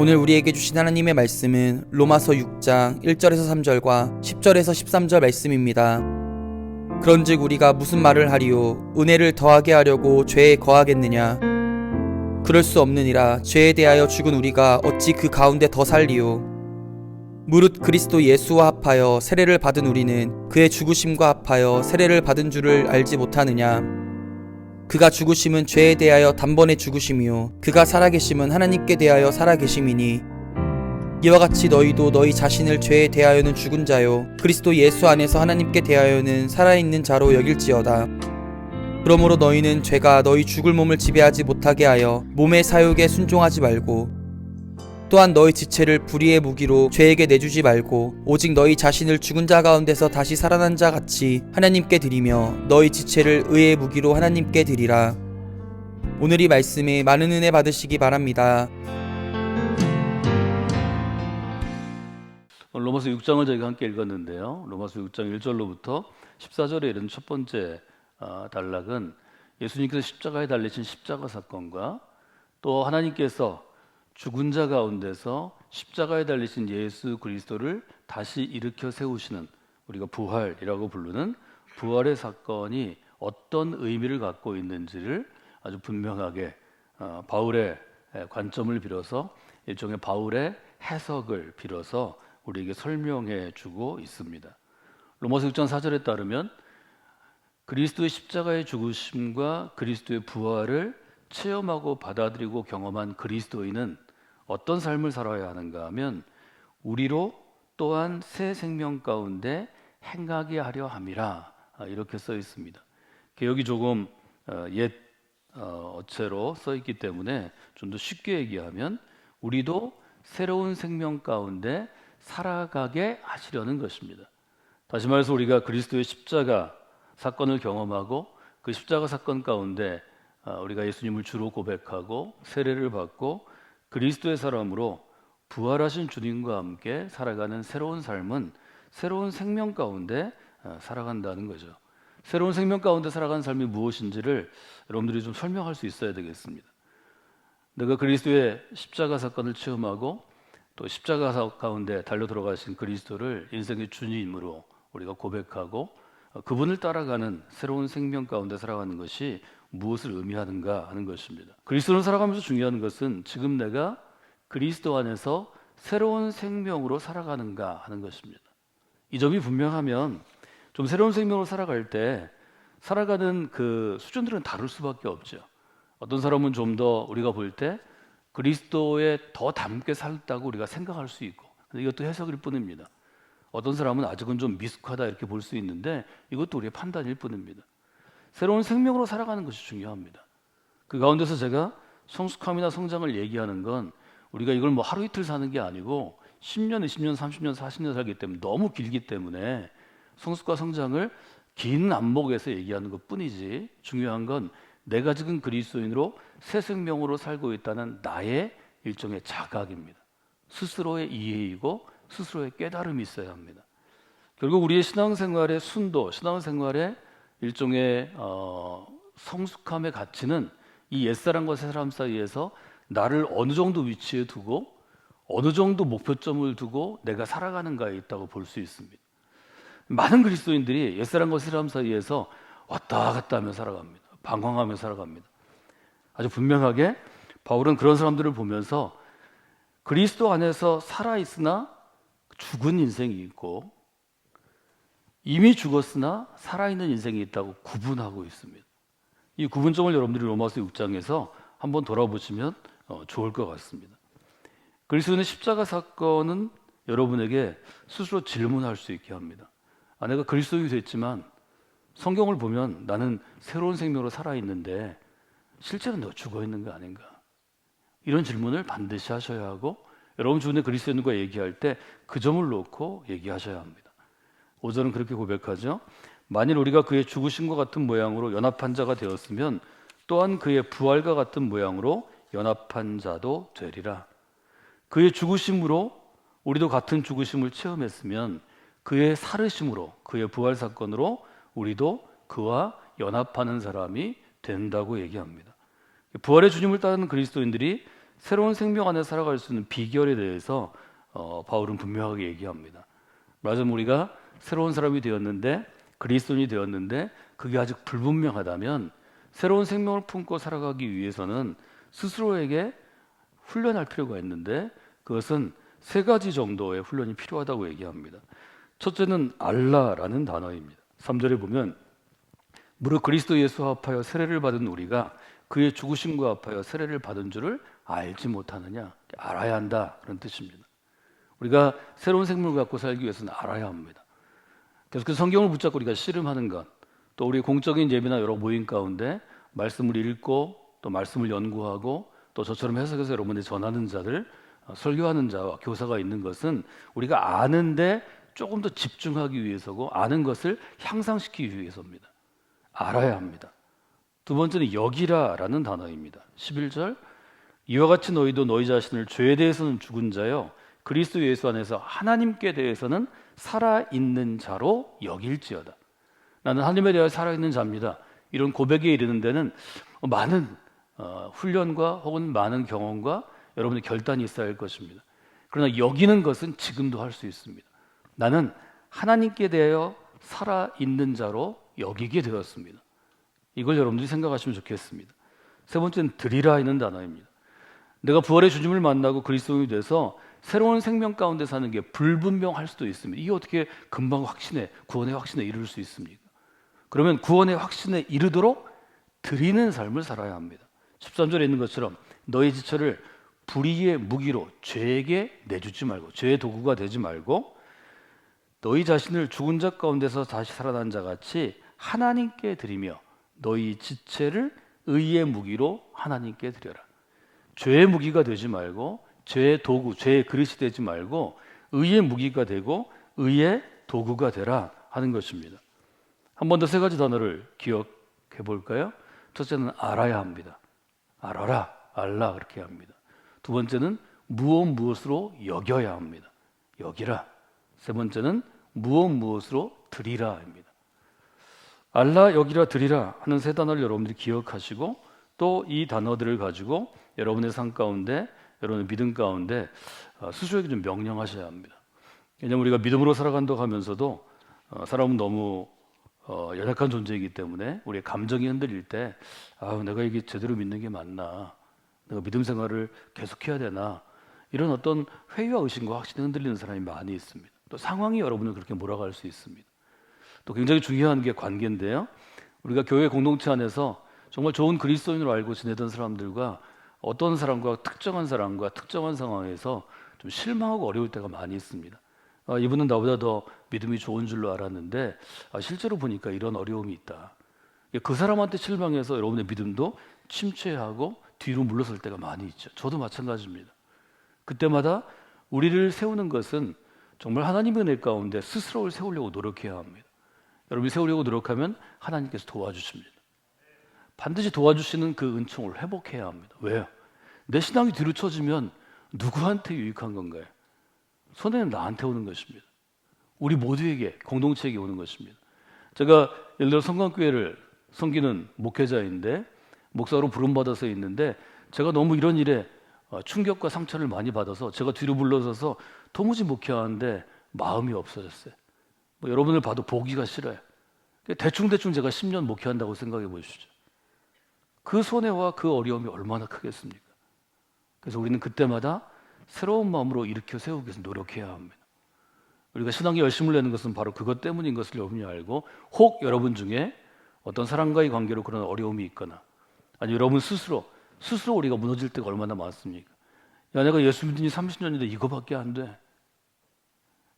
오늘 우리에게 주신 하나님의 말씀은 로마서 6장 1절에서 3절과 10절에서 13절 말씀입니다. 그런즉 우리가 무슨 말을 하리요? 은혜를 더하게 하려고 죄에 거하겠느냐? 그럴 수 없느니라. 죄에 대하여 죽은 우리가 어찌 그 가운데 더 살리요? 무릇 그리스도 예수와 합하여 세례를 받은 우리는 그의 죽으심과 합하여 세례를 받은 줄을 알지 못하느냐? 그가 죽으심은 죄에 대하여 단번에 죽으심이요 그가 살아계심은 하나님께 대하여 살아계심이니, 이와 같이 너희도 너희 자신을 죄에 대하여는 죽은 자요 그리스도 예수 안에서 하나님께 대하여는 살아있는 자로 여길지어다. 그러므로 너희는 죄가 너희 죽을 몸을 지배하지 못하게 하여 몸의 사욕에 순종하지 말고, 또한 너희 지체를 불의의 무기로 죄에게 내주지 말고 오직 너희 자신을 죽은 자 가운데서 다시 살아난 자 같이 하나님께 드리며 너희 지체를 의의 무기로 하나님께 드리라. 오늘 이 말씀에 많은 은혜 받으시기 바랍니다. 로마서 6장을 저희가 함께 읽었는데요. 로마서 6장 1절로부터 14절에 이른 첫 번째 단락은 예수님께서 십자가에 달리신 십자가 사건과 또 하나님께서 죽은 자 가운데서 십자가에 달리신 예수 그리스도를 다시 일으켜 세우시는, 우리가 부활이라고 부르는 부활의 사건이 어떤 의미를 갖고 있는지를 아주 분명하게 바울의 관점을 빌어서 일종의 바울의 해석을 빌어서 우리에게 설명해 주고 있습니다. 로마서 6장 4절에 따르면 그리스도의 십자가의 죽으심과 그리스도의 부활을 체험하고 받아들이고 경험한 그리스도인은 어떤 삶을 살아야 하는가 하면 우리로 또한 새 생명 가운데 행하게 하려 함이라, 이렇게 써 있습니다. 개역이 조금 옛 어체로 써 있기 때문에 좀 더 쉽게 얘기하면 우리도 새로운 생명 가운데 살아가게 하시려는 것입니다. 다시 말해서 우리가 그리스도의 십자가 사건을 경험하고 그 십자가 사건 가운데 우리가 예수님을 주로 고백하고 세례를 받고 그리스도의 사람으로 부활하신 주님과 함께 살아가는 새로운 삶은 새로운 생명 가운데 살아간다는 거죠. 새로운 생명 가운데 살아가는 삶이 무엇인지를 여러분들이 좀 설명할 수 있어야 되겠습니다. 내가 그리스도의 십자가 사건을 체험하고 또 십자가 가운데 달려 들어가신 그리스도를 인생의 주님으로 우리가 고백하고 그분을 따라가는 새로운 생명 가운데 살아가는 것이 무엇을 의미하는가 하는 것입니다. 그리스도를 살아가면서 중요한 것은 지금 내가 그리스도 안에서 새로운 생명으로 살아가는가 하는 것입니다. 이 점이 분명하면 좀 새로운 생명으로 살아갈 때 살아가는 그 수준들은 다를 수밖에 없죠. 어떤 사람은 좀 더 우리가 볼 때 그리스도에 더 닮게 살다고 우리가 생각할 수 있고, 이것도 해석일 뿐입니다. 어떤 사람은 아직은 좀 미숙하다 이렇게 볼 수 있는데 이것도 우리의 판단일 뿐입니다. 새로운 생명으로 살아가는 것이 중요합니다. 그 가운데서 제가 성숙함이나 성장을 얘기하는 건 우리가 이걸 뭐 하루 이틀 사는 게 아니고 10년, 20년, 30년, 40년 살기 때문에 너무 길기 때문에 성숙과 성장을 긴 안목에서 얘기하는 것 뿐이지, 중요한 건 내가 지금 그리스도인으로 새 생명으로 살고 있다는 나의 일종의 자각입니다. 스스로의 이해이고 스스로의 깨달음이 있어야 합니다. 결국 우리의 신앙생활의 순도, 신앙생활의 일종의 성숙함의 가치는 이 옛사람과 새사람 사이에서 나를 어느 정도 위치에 두고 어느 정도 목표점을 두고 내가 살아가는가에 있다고 볼 수 있습니다. 많은 그리스도인들이 옛사람과 새사람 사이에서 왔다 갔다 하며 살아갑니다. 방황하며 살아갑니다. 아주 분명하게 바울은 그런 사람들을 보면서 그리스도 안에서 살아있으나 죽은 인생이 있고 이미 죽었으나 살아있는 인생이 있다고 구분하고 있습니다. 이 구분점을 여러분들이 로마서 6장에서 한번 돌아보시면 좋을 것 같습니다. 그리스도의 십자가 사건은 여러분에게 스스로 질문할 수 있게 합니다. 내가 그리스도인이 됐지만 성경을 보면 나는 새로운 생명으로 살아있는데 실제로 내가 죽어있는 거 아닌가? 이런 질문을 반드시 하셔야 하고, 여러분 주변에 그리스도인과 얘기할 때 그 점을 놓고 얘기하셔야 합니다. 5절은 그렇게 고백하죠. 만일 우리가 그의 죽으심과 같은 모양으로 연합한 자가 되었으면 또한 그의 부활과 같은 모양으로 연합한 자도 되리라. 그의 죽으심으로 우리도 같은 죽으심을 체험했으면 그의 살으심으로, 그의 부활 사건으로 우리도 그와 연합하는 사람이 된다고 얘기합니다. 부활의 주님을 따르는 그리스도인들이 새로운 생명 안에 살아갈 수 있는 비결에 대해서 바울은 분명하게 얘기합니다. 말하자면 우리가 새로운 사람이 되었는데, 그리스도인이 되었는데 그게 아직 불분명하다면 새로운 생명을 품고 살아가기 위해서는 스스로에게 훈련할 필요가 있는데, 그것은 세 가지 정도의 훈련이 필요하다고 얘기합니다. 첫째는 알라라는 단어입니다. 3절에 보면 무릇 그리스도 예수와 합하여 세례를 받은 우리가 그의 죽으심과 합하여 세례를 받은 줄을 알지 못하느냐. 알아야 한다, 그런 뜻입니다. 우리가 새로운 생명을 갖고 살기 위해서는 알아야 합니다. 계속해서 성경을 붙잡고 우리가 씨름하는 것, 또 우리 공적인 예배나 여러 모임 가운데 말씀을 읽고 또 말씀을 연구하고 또 저처럼 해석해서 여러분들이 전하는 자들, 설교하는 자와 교사가 있는 것은 우리가 아는데 조금 더 집중하기 위해서고, 아는 것을 향상시키기 위해서입니다. 알아야 합니다. 두 번째는 여기라라는 단어입니다. 11절 이와 같이 너희도 너희 자신을 죄에 대해서는 죽은 자요 그리스도 예수 안에서 하나님께 대해서는 살아있는 자로 여길지어다. 나는 하나님에 대하여 살아있는 자입니다. 이런 고백에 이르는 데는 많은 훈련과 혹은 많은 경험과 여러분의 결단이 있어야 할 것입니다. 그러나 여기는 것은 지금도 할 수 있습니다. 나는 하나님께 대하여 살아있는 자로 여기게 되었습니다. 이걸 여러분들이 생각하시면 좋겠습니다. 세 번째는 드리라 있는 단어입니다. 내가 부활의 주님을 만나고 그리스도인이 돼서 새로운 생명 가운데 사는 게 불분명할 수도 있습니다. 이게 어떻게 금방 확신에, 구원의 확신에 이룰 수 있습니까? 그러면 구원의 확신에 이르도록 드리는 삶을 살아야 합니다. 13절에 있는 것처럼 너희 지체를 불의의 무기로 죄에게 내주지 말고, 죄의 도구가 되지 말고 너희 자신을 죽은 자 가운데서 다시 살아난 자 같이 하나님께 드리며 너희 지체를 의의 무기로 하나님께 드려라. 죄의 무기가 되지 말고, 죄의 도구, 죄의 그릇이 되지 말고 의의 무기가 되고 의의 도구가 되라 하는 것입니다. 한 번 더 세 가지 단어를 기억해 볼까요? 첫째는 알아야 합니다. 알아라, 알라 그렇게 합니다. 두 번째는 무엇으로 여겨야 합니다. 여기라. 세 번째는 무엇으로 드리라입니다. 알라, 여기라, 드리라 하는 세 단어를 여러분들이 기억하시고 또 이 단어들을 가지고 여러분의 삶 가운데, 여러분의 믿음 가운데 스스로에게 좀 명령하셔야 합니다. 왜냐하면 우리가 믿음으로 살아간다고 하면서도 사람은 너무 연약한 존재이기 때문에 우리의 감정이 흔들릴 때 내가 이게 제대로 믿는 게 맞나, 내가 믿음 생활을 계속해야 되나, 이런 어떤 회의와 의심과 확신에 흔들리는 사람이 많이 있습니다. 또 상황이 여러분을 그렇게 몰아갈 수 있습니다. 또 굉장히 중요한 게 관계인데요, 우리가 교회 공동체 안에서 정말 좋은 그리스도인으로 알고 지내던 사람들과 어떤 사람과 특정한 상황에서 좀 실망하고 어려울 때가 많이 있습니다. 이분은 나보다 더 믿음이 좋은 줄로 알았는데 실제로 보니까 이런 어려움이 있다. 그 사람한테 실망해서 여러분의 믿음도 침체하고 뒤로 물러설 때가 많이 있죠. 저도 마찬가지입니다. 그때마다 우리를 세우는 것은 정말 하나님의 은혜 가운데 스스로를 세우려고 노력해야 합니다. 여러분이 세우려고 노력하면 하나님께서 도와주십니다. 반드시 도와주시는 그 은총을 회복해야 합니다. 왜요? 내 신앙이 뒤로 처지면 누구한테 유익한 건가요? 손해는 나한테 오는 것입니다. 우리 모두에게, 공동체에게 오는 것입니다. 제가 예를 들어 성광교회를 섬기는 목회자인데 목사로 부름받아서 있는데 제가 너무 이런 일에 충격과 상처를 많이 받아서 제가 뒤로 물러서서 도무지 목회하는데 마음이 없어졌어요. 여러분을 봐도 보기가 싫어요. 대충 제가 10년 목회한다고 생각해 보시죠. 그 손해와 그 어려움이 얼마나 크겠습니까? 그래서 우리는 그때마다 새로운 마음으로 일으켜 세우기 위해서 노력해야 합니다. 우리가 신앙에 열심을 내는 것은 바로 그것 때문인 것을 여러분이 알고, 혹 여러분 중에 어떤 사람과의 관계로 그런 어려움이 있거나 아니면 여러분 스스로 우리가 무너질 때가 얼마나 많습니까? 야, 내가 예수 믿은 지 30년인데 이거밖에 안 돼.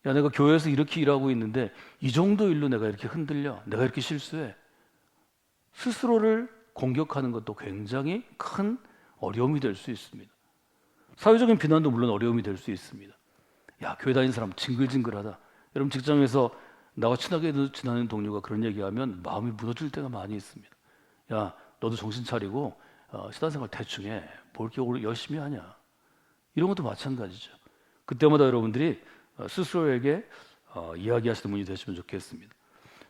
야, 내가 교회에서 이렇게 일하고 있는데 이 정도 일로 내가 이렇게 흔들려, 내가 이렇게 실수해. 스스로를 공격하는 것도 굉장히 큰 어려움이 될 수 있습니다. 사회적인 비난도 물론 어려움이 될 수 있습니다. 야, 교회 다니는 사람 징글징글하다. 여러분 직장에서 나와 친하게 지내는 동료가 그런 얘기하면 마음이 무너질 때가 많이 있습니다. 야, 너도 정신 차리고 신앙생활 대충 해. 뭘 이렇게 열심히 하냐. 이런 것도 마찬가지죠. 그때마다 여러분들이 스스로에게 이야기하시는 분이 되시면 좋겠습니다.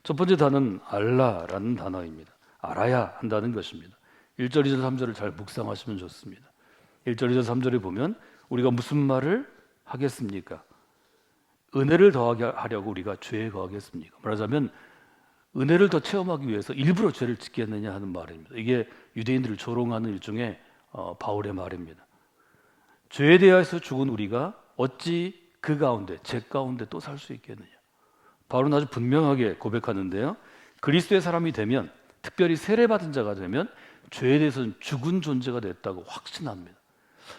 첫 번째 단어는 알라라는 단어입니다. 알아야 한다는 것입니다. 1절, 2절, 3절을 잘 묵상하시면 좋습니다. 1절에서 3절에 보면 우리가 무슨 말을 하겠습니까? 은혜를 더하게 하려고 우리가 죄에 거하겠습니까? 말하자면 은혜를 더 체험하기 위해서 일부러 죄를 짓겠느냐 하는 말입니다. 이게 유대인들을 조롱하는 일종의 바울의 말입니다. 죄에 대해서 죽은 우리가 어찌 그 가운데, 죄 가운데 또 살 수 있겠느냐? 바울은 아주 분명하게 고백하는데요. 그리스도의 사람이 되면, 특별히 세례받은 자가 되면 죄에 대해서는 죽은 존재가 됐다고 확신합니다.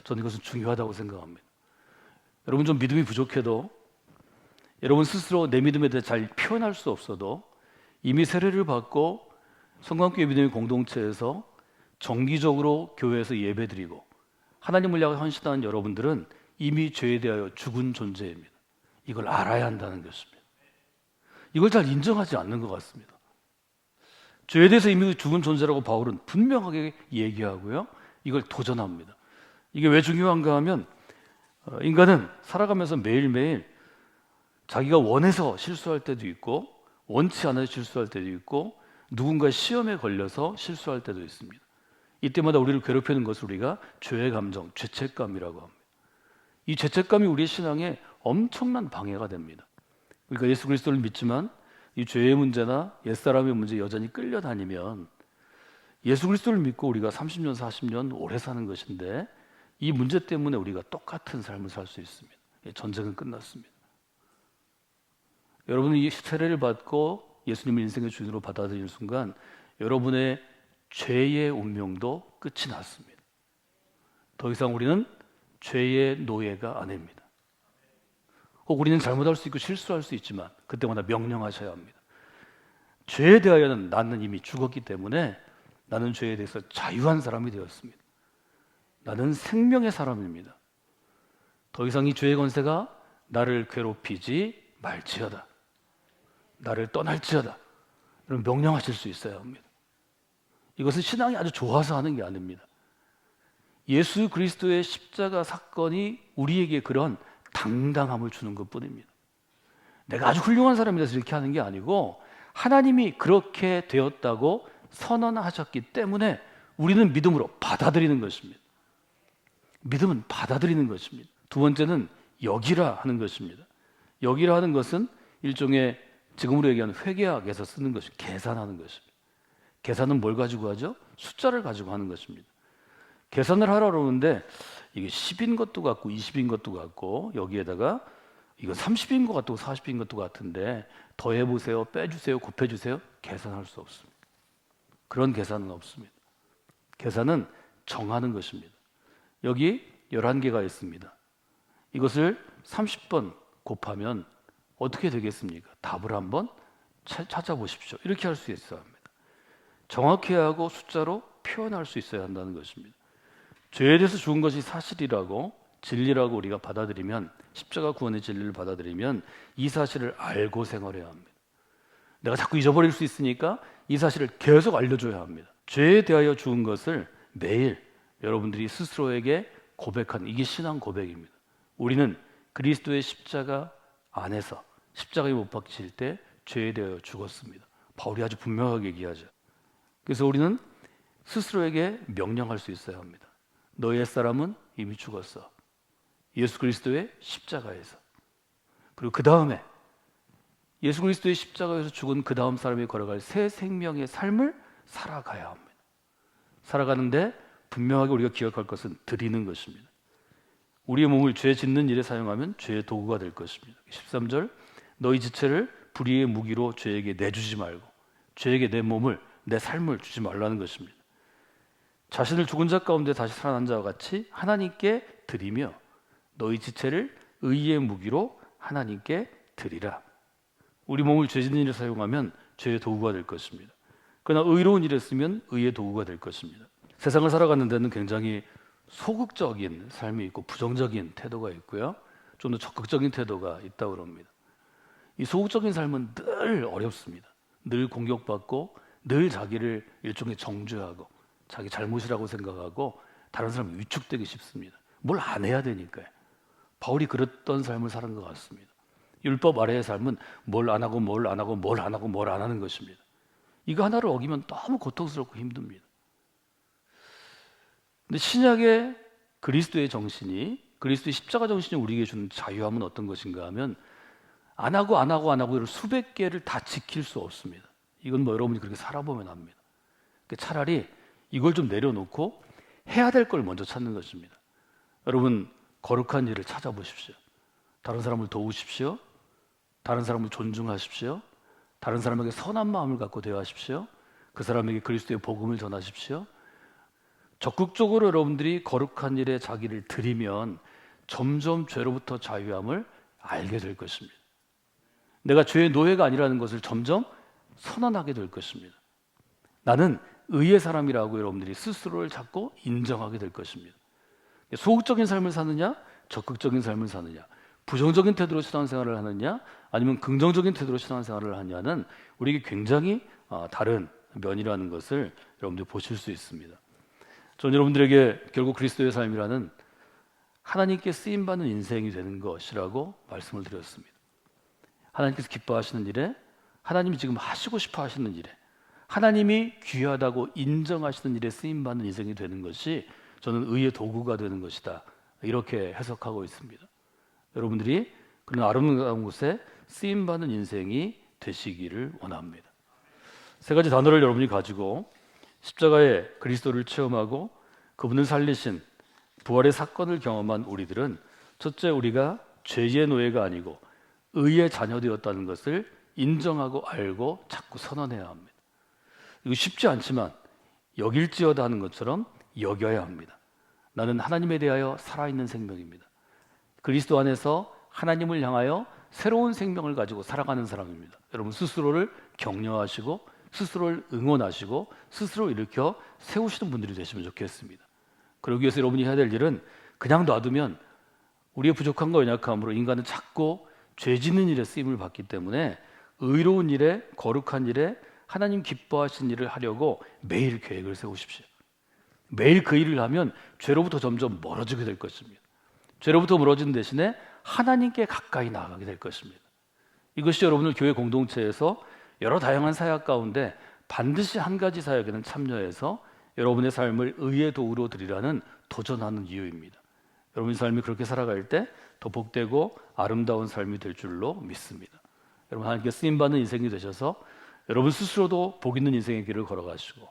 저는 이것은 중요하다고 생각합니다. 여러분 좀 믿음이 부족해도, 여러분 스스로 내 믿음에 대해 잘 표현할 수 없어도 이미 세례를 받고 성광교회 믿음의 공동체에서 정기적으로 교회에서 예배드리고 하나님을 향해 헌신하는 여러분들은 이미 죄에 대하여 죽은 존재입니다. 이걸 알아야 한다는 것입니다. 이걸 잘 인정하지 않는 것 같습니다. 죄에 대해서 이미 죽은 존재라고 바울은 분명하게 얘기하고요. 이걸 도전합니다. 이게 왜 중요한가 하면 인간은 살아가면서 매일매일 자기가 원해서 실수할 때도 있고 원치 않아서 실수할 때도 있고 누군가 시험에 걸려서 실수할 때도 있습니다. 이때마다 우리를 괴롭히는 것을 우리가 죄의 감정, 죄책감이라고 합니다. 이 죄책감이 우리의 신앙에 엄청난 방해가 됩니다. 그러니까 예수 그리스도를 믿지만 이 죄의 문제나 옛사람의 문제에 여전히 끌려다니면 예수 그리스도를 믿고 우리가 30년, 40년 오래 사는 것인데 이 문제 때문에 우리가 똑같은 삶을 살 수 있습니다. 전쟁은 끝났습니다. 여러분이 이 세례를 받고 예수님을 인생의 주인으로 받아들이는 순간 여러분의 죄의 운명도 끝이 났습니다. 더 이상 우리는 죄의 노예가 아닙니다. 혹 우리는 잘못할 수 있고 실수할 수 있지만 그때마다 명령하셔야 합니다. 죄에 대하여는 나는 이미 죽었기 때문에 나는 죄에 대해서 자유한 사람이 되었습니다. 나는 생명의 사람입니다. 더 이상 이 죄의 권세가 나를 괴롭히지 말지어다. 나를 떠날지어다. 이런 명령하실 수 있어야 합니다. 이것은 신앙이 아주 좋아서 하는 게 아닙니다. 예수 그리스도의 십자가 사건이 우리에게 그런 당당함을 주는 것뿐입니다. 내가 아주 훌륭한 사람이라서 이렇게 하는 게 아니고 하나님이 그렇게 되었다고 선언하셨기 때문에 우리는 믿음으로 받아들이는 것입니다. 믿음은 받아들이는 것입니다. 두 번째는 여기라 하는 것입니다. 여기라 하는 것은 일종의 지금으로 얘기하는 회계학에서 쓰는 것이 계산하는 것입니다. 계산은 뭘 가지고 하죠? 숫자를 가지고 하는 것입니다. 계산을 하라 그러는데 이게 10인 것도 같고 20인 것도 같고 여기에다가 이거 30인 것 같고 40인 것도 같은데 더해보세요, 빼주세요, 곱해주세요. 계산할 수 없습니다. 그런 계산은 없습니다. 계산은 정하는 것입니다. 여기 11개가 있습니다. 이것을 30번 곱하면 어떻게 되겠습니까? 답을 한번 찾아보십시오. 이렇게 할 수 있어야 합니다. 정확히 하고 숫자로 표현할 수 있어야 한다는 것입니다. 죄에 대해서 죽은 것이 사실이라고 진리라고 우리가 받아들이면 십자가 구원의 진리를 받아들이면 이 사실을 알고 생활해야 합니다. 내가 자꾸 잊어버릴 수 있으니까 이 사실을 계속 알려줘야 합니다. 죄에 대하여 죽은 것을 매일 여러분들이 스스로에게 고백하는 이게 신앙 고백입니다. 우리는 그리스도의 십자가 안에서 십자가에 못 박히실 때 죄에 대하여 죽었습니다. 바울이 아주 분명하게 얘기하죠. 그래서 우리는 스스로에게 명령할 수 있어야 합니다. 너의 사람은 이미 죽었어. 예수 그리스도의 십자가에서. 그리고 그 다음에 예수 그리스도의 십자가에서 죽은 그 다음 사람이 걸어갈 새 생명의 삶을 살아가야 합니다. 살아가는데 분명하게 우리가 기억할 것은 드리는 것입니다. 우리의 몸을 죄 짓는 일에 사용하면 죄의 도구가 될 것입니다. 13절 너희 지체를 불의의 무기로 죄에게 내주지 말고 죄에게 내 몸을 내 삶을 주지 말라는 것입니다. 자신을 죽은 자 가운데 다시 살아난 자와 같이 하나님께 드리며 너희 지체를 의의 무기로 하나님께 드리라. 우리 몸을 죄 짓는 일에 사용하면 죄의 도구가 될 것입니다. 그러나 의로운 일에 쓰면 의의 도구가 될 것입니다. 세상을 살아가는 데는 굉장히 소극적인 삶이 있고 부정적인 태도가 있고요. 좀 더 적극적인 태도가 있다고 합니다. 이 소극적인 삶은 늘 어렵습니다. 늘 공격받고 늘 자기를 일종의 정죄하고 자기 잘못이라고 생각하고 다른 사람이 위축되기 쉽습니다. 뭘 안 해야 되니까요. 바울이 그랬던 삶을 사는 것 같습니다. 율법 아래의 삶은 뭘 안 하고 뭘 안 하고 뭘 안 하고 뭘 안 하는 것입니다. 이거 하나를 어기면 너무 고통스럽고 힘듭니다. 근데 신약의 그리스도의 정신이, 그리스도의 십자가 정신이 우리에게 주는 자유함은 어떤 것인가 하면 안 하고 이런 수백 개를 다 지킬 수 없습니다. 이건 뭐 여러분이 그렇게 살아보면 압니다. 차라리 이걸 좀 내려놓고 해야 될 걸 먼저 찾는 것입니다. 여러분, 거룩한 일을 찾아보십시오. 다른 사람을 도우십시오. 다른 사람을 존중하십시오. 다른 사람에게 선한 마음을 갖고 대하십시오. 그 사람에게 그리스도의 복음을 전하십시오. 적극적으로 여러분들이 거룩한 일에 자기를 들이면 점점 죄로부터 자유함을 알게 될 것입니다. 내가 죄의 노예가 아니라는 것을 점점 선언하게 될 것입니다. 나는 의의 사람이라고 여러분들이 스스로를 자꾸 인정하게 될 것입니다. 소극적인 삶을 사느냐, 적극적인 삶을 사느냐, 부정적인 태도로 신앙생활을 하느냐, 아니면 긍정적인 태도로 신앙생활을 하느냐는 우리에게 굉장히 다른 면이라는 것을 여러분들 보실 수 있습니다. 저는 여러분들에게 결국 그리스도의 삶이라는 하나님께 쓰임받는 인생이 되는 것이라고 말씀을 드렸습니다. 하나님께서 기뻐하시는 일에, 하나님이 지금 하시고 싶어 하시는 일에, 하나님이 귀하다고 인정하시는 일에 쓰임받는 인생이 되는 것이 저는 의의 도구가 되는 것이다, 이렇게 해석하고 있습니다. 여러분들이 그런 아름다운 곳에 쓰임받는 인생이 되시기를 원합니다. 세 가지 단어를 여러분이 가지고 십자가의 그리스도를 체험하고 그분을 살리신 부활의 사건을 경험한 우리들은, 첫째, 우리가 죄의 노예가 아니고 의의 자녀되었다는 것을 인정하고 알고 자꾸 선언해야 합니다. 이거 쉽지 않지만 여길지어다 하는 것처럼 여겨야 합니다. 나는 하나님에 대하여 살아있는 생명입니다. 그리스도 안에서 하나님을 향하여 새로운 생명을 가지고 살아가는 사람입니다. 여러분, 스스로를 격려하시고 스스로를 응원하시고 스스로 일으켜 세우시는 분들이 되시면 좋겠습니다. 그러기 위해서 여러분이 해야 될 일은, 그냥 놔두면 우리의 부족함과 연약함으로 인간은 자꾸 죄 짓는 일에 쓰임을 받기 때문에 의로운 일에, 거룩한 일에, 하나님 기뻐하신 일을 하려고 매일 계획을 세우십시오. 매일 그 일을 하면 죄로부터 점점 멀어지게 될 것입니다. 죄로부터 멀어지는 대신에 하나님께 가까이 나아가게 될 것입니다. 이것이 여러분들 교회 공동체에서 여러 다양한 사역 가운데 반드시 한 가지 사역에는 참여해서 여러분의 삶을 의의 도구로 드리라는 도전하는 이유입니다. 여러분의 삶이 그렇게 살아갈 때 더 복되고 아름다운 삶이 될 줄로 믿습니다. 여러분, 하나님께 쓰임받는 인생이 되셔서 여러분 스스로도 복 있는 인생의 길을 걸어가시고,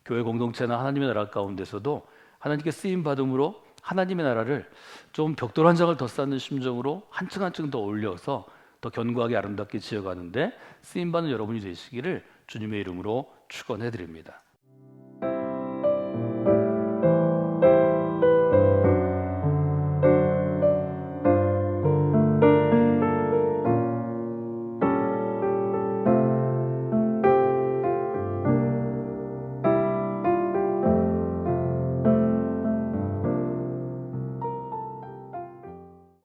교회 공동체나 하나님의 나라 가운데서도 하나님께 쓰임받음으로 하나님의 나라를 좀 벽돌 한 장을 더 쌓는 심정으로 한층 한층 더 올려서 더 견고하게 아름답게 지어가는데 쓰임받는 여러분이 되시기를 주님의 이름으로 축원해 드립니다.